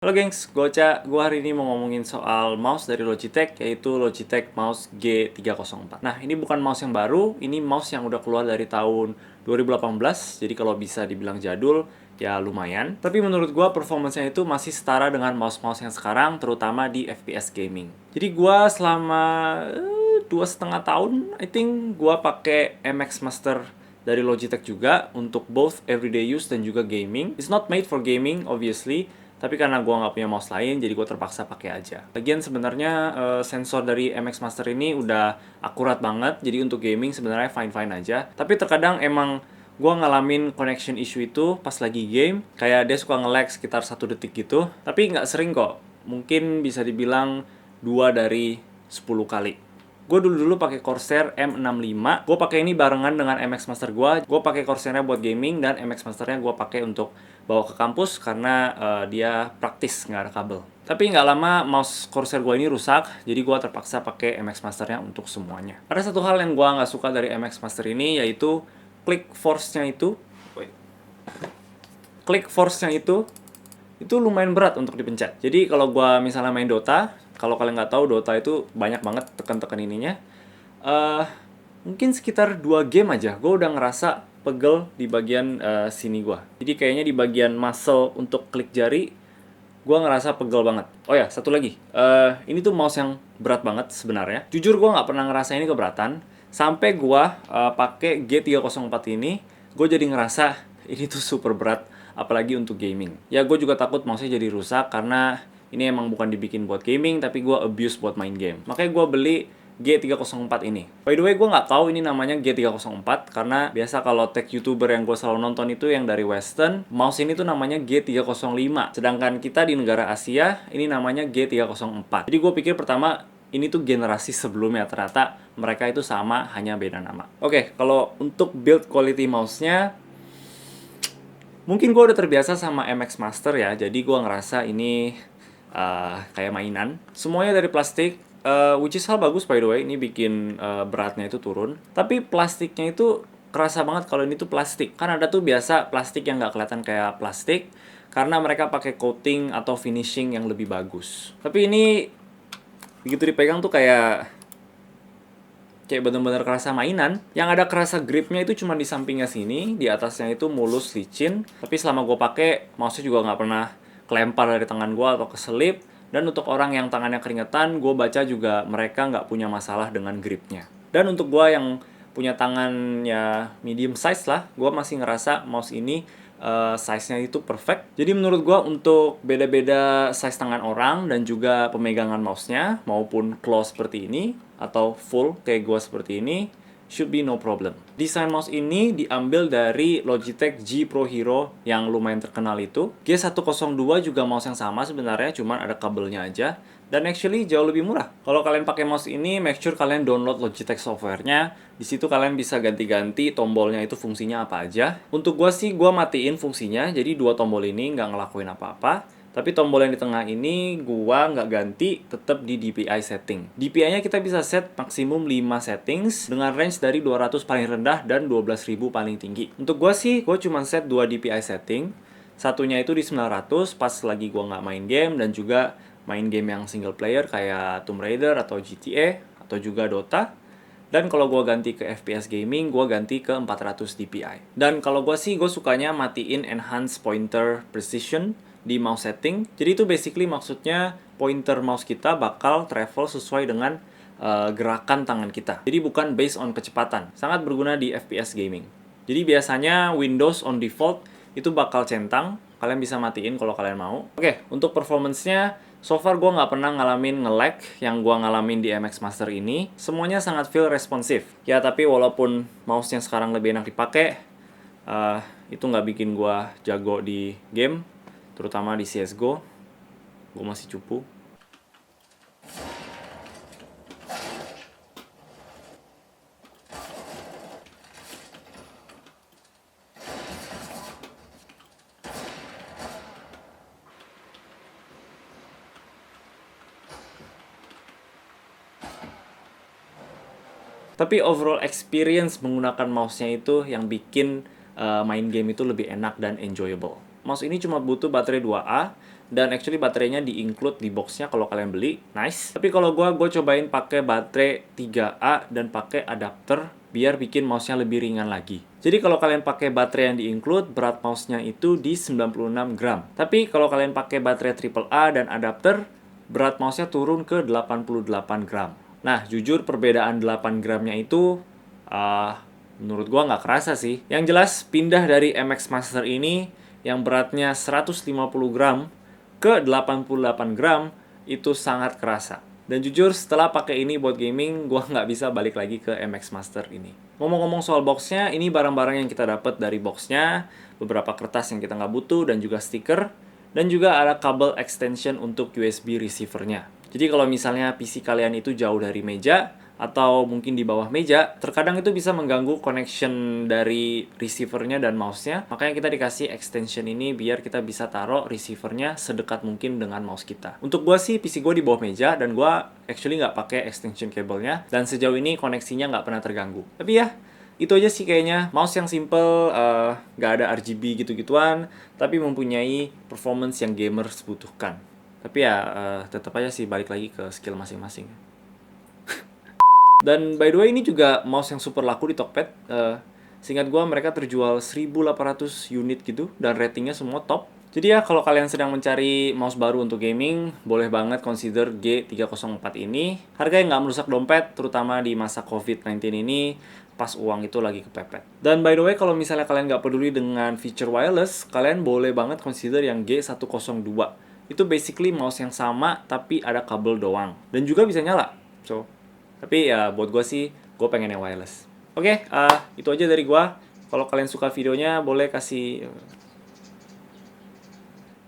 Halo gengs, gua hari ini mau ngomongin soal mouse dari Logitech, yaitu Logitech Mouse G304. Nah, ini bukan mouse yang baru, ini mouse yang udah keluar dari tahun 2018, jadi kalau bisa dibilang jadul, ya lumayan. Tapi menurut gua performance-nya itu masih setara dengan mouse-mouse yang sekarang, terutama di FPS gaming. Jadi gua selama 2,5 tahun, I think gua pakai MX Master dari Logitech juga untuk both everyday use dan juga gaming. It's not made for gaming, obviously, tapi karena gue nggak punya mouse lain, jadi gue terpaksa pakai aja. Lagian sebenarnya sensor dari MX Master ini udah akurat banget, jadi untuk gaming sebenarnya fine-fine aja. Tapi terkadang emang gue ngalamin connection issue itu pas lagi game, kayak dia suka nge-lag sekitar 1 detik gitu. Tapi nggak sering kok, mungkin bisa dibilang 2 dari 10 kali. Gue dulu pakai Corsair M65. Gue pakai ini barengan dengan MX Master gue. Gue pakai Corsairnya buat gaming dan MX Masternya gue pakai untuk bawa ke kampus karena dia praktis, nggak ada kabel. Tapi nggak lama mouse Corsair gue ini rusak, jadi gue terpaksa pakai MX Masternya untuk semuanya. Ada satu hal yang gue nggak suka dari MX Master ini, yaitu click force-nya itu. Click force-nya itu lumayan berat untuk dipencet. Jadi kalau gua misalnya main Dota, kalau kalian nggak tahu, Dota itu banyak banget tekan-tekan ininya. eh Mungkin sekitar 2 game aja gua udah ngerasa pegel di bagian sini gua. Jadi kayaknya di bagian muscle untuk klik jari gua ngerasa pegel banget. Oh ya, satu lagi. Ini tuh mouse yang berat banget sebenarnya. Jujur gua nggak pernah ngerasa ini keberatan sampai gua pakai G304 ini. Gue jadi ngerasa ini tuh super berat, apalagi untuk gaming. Ya gue juga takut mouse-nya jadi rusak karena ini emang bukan dibikin buat gaming, tapi gue abuse buat main game. Makanya gue beli G304 ini. By the way, gue nggak tahu ini namanya G304 karena biasa kalau tech YouTuber yang gue selalu nonton itu yang dari Western, mouse ini tuh namanya G305. Sedangkan kita di negara Asia, ini namanya G304. Jadi gue pikir pertama ini tuh generasi sebelumnya, ternyata mereka itu sama, hanya beda nama. Oke, kalau untuk build quality mouse-nya, mungkin gue udah terbiasa sama MX Master ya, jadi gue ngerasa ini kayak mainan. Semuanya dari plastik, which is hal bagus by the way, ini bikin beratnya itu turun. Tapi plastiknya itu kerasa banget kalau ini tuh plastik. Kan ada tuh biasa plastik yang nggak kelihatan kayak plastik, karena mereka pakai coating atau finishing yang lebih bagus. Tapi ini begitu dipegang tuh kayak bener-bener kerasa mainan. Yang ada kerasa gripnya itu cuma di sampingnya sini, di atasnya itu mulus, licin. Tapi selama gue pakai, mouse-nya juga nggak pernah kelempar dari tangan gue atau keselip. Dan untuk orang yang tangannya keringetan, gue baca juga mereka nggak punya masalah dengan gripnya. Dan untuk gue yang punya tangan ya medium size lah, gue masih ngerasa mouse ini size-nya itu perfect. Jadi menurut gue untuk beda-beda size tangan orang dan juga pemegangan mouse-nya maupun claw seperti ini atau full kayak gue seperti ini, should be no problem. Desain mouse ini diambil dari Logitech G Pro Hero yang lumayan terkenal itu. G102 juga mouse yang sama sebenarnya, cuman ada kabelnya aja. Dan actually jauh lebih murah. Kalau kalian pakai mouse ini, make sure kalian download Logitech software-nya. Di situ kalian bisa ganti-ganti tombolnya itu fungsinya apa aja. Untuk gua sih, gua matiin fungsinya, jadi 2 tombol ini nggak ngelakuin apa-apa. Tapi tombol yang di tengah ini gua nggak ganti, tetap di DPI setting. DPI-nya kita bisa set maksimum 5 settings dengan range dari 200 paling rendah dan 12.000 paling tinggi. Untuk gua sih, gua cuma set 2 DPI setting. Satunya itu di 900 pas lagi gua nggak main game dan juga main game yang single player kayak Tomb Raider atau GTA atau juga Dota. Dan kalau gue ganti ke FPS gaming, gue ganti ke 400 dpi. Dan kalau gue sih, gue sukanya matiin Enhance Pointer Precision di mouse setting. Jadi itu basically maksudnya pointer mouse kita bakal travel sesuai dengan gerakan tangan kita. Jadi bukan based on kecepatan. Sangat berguna di FPS gaming. Jadi biasanya Windows on default itu bakal centang. Kalian bisa matiin kalau kalian mau. Oke, untuk performance-nya, so far gue nggak pernah ngalamin nge-lag yang gue ngalamin di MX Master ini. Semuanya sangat feel responsif. Ya, tapi walaupun mouse-nya sekarang lebih enak dipakai, itu nggak bikin gue jago di game, terutama di CSGO. Gue masih cupu. Tapi overall experience menggunakan mouse-nya itu yang bikin main game itu lebih enak dan enjoyable. Mouse ini cuma butuh baterai 2A dan actually baterainya di-include di boxnya kalau kalian beli. Nice. Tapi kalau gue cobain pakai baterai 3A dan pakai adapter biar bikin mouse-nya lebih ringan lagi. Jadi kalau kalian pakai baterai yang di-include, berat mouse-nya itu di 96 gram. Tapi kalau kalian pakai baterai AAA dan adapter, berat mouse-nya turun ke 88 gram. Nah, jujur perbedaan 8 gramnya itu menurut gua nggak kerasa sih. Yang jelas pindah dari MX Master ini yang beratnya 150 gram ke 88 gram itu sangat kerasa. Dan jujur setelah pakai ini buat gaming, gua nggak bisa balik lagi ke MX Master ini. Ngomong-ngomong soal boxnya, ini barang-barang yang kita dapat dari boxnya, beberapa kertas yang kita nggak butuh dan juga stiker, dan juga ada kabel extension untuk USB receivernya. Jadi kalau misalnya PC kalian itu jauh dari meja, atau mungkin di bawah meja, terkadang itu bisa mengganggu connection dari receivernya dan mouse-nya. Makanya kita dikasih extension ini biar kita bisa taruh receivernya sedekat mungkin dengan mouse kita. Untuk gua sih, PC gua di bawah meja dan gua actually nggak pakai extension cable-nya. Dan sejauh ini koneksinya nggak pernah terganggu. Tapi ya, itu aja sih kayaknya. Mouse yang simple, nggak ada RGB gitu-gituan, tapi mempunyai performance yang gamers butuhkan. Tapi ya, tetap aja sih balik lagi ke skill masing-masing. Dan by the way ini juga mouse yang super laku di Tokped. Seingat gue mereka terjual 1.800 unit gitu dan ratingnya semua top. Jadi ya kalau kalian sedang mencari mouse baru untuk gaming, boleh banget consider G304 ini. Harganya nggak merusak dompet, terutama di masa COVID-19 ini pas uang itu lagi kepepet. Dan by the way kalau misalnya kalian nggak peduli dengan feature wireless, kalian boleh banget consider yang G102. Itu basically mouse yang sama tapi ada kabel doang. Dan juga bisa nyala. Tapi ya buat gue sih, gue pengen yang wireless. Oke, itu aja dari gue. Kalau kalian suka videonya, boleh kasih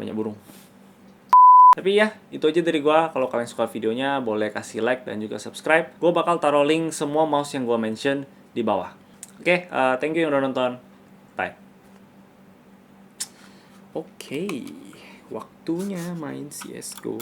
banyak burung. Tapi ya, itu aja dari gue. Kalau kalian suka videonya, boleh kasih like dan juga subscribe. Gue bakal taruh link semua mouse yang gue mention di bawah. Oke, thank you yang udah nonton. Bye. Oke, waktunya main CSGO.